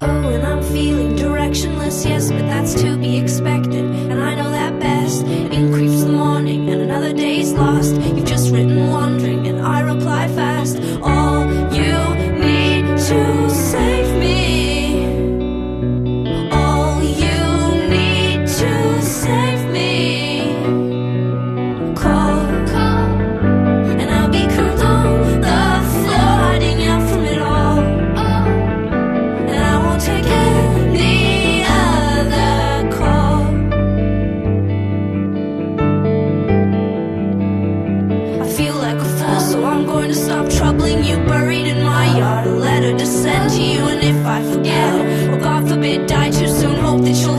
Oh, and I'm feeling directionless, yes, but that's to be expected. And I know that best. In creeps the morning, and another day's lost. You've just written wandering, and I reply fast. All you need to save me. All you need to save me. Call, and I'll be curled on the floor, hiding out from it all. And I won't take any other call. I feel like a fool, so I'm going to stop troubling you. Buried in my yard, a letter to send to you. And if I forget, or God forbid die too soon, hope that you'll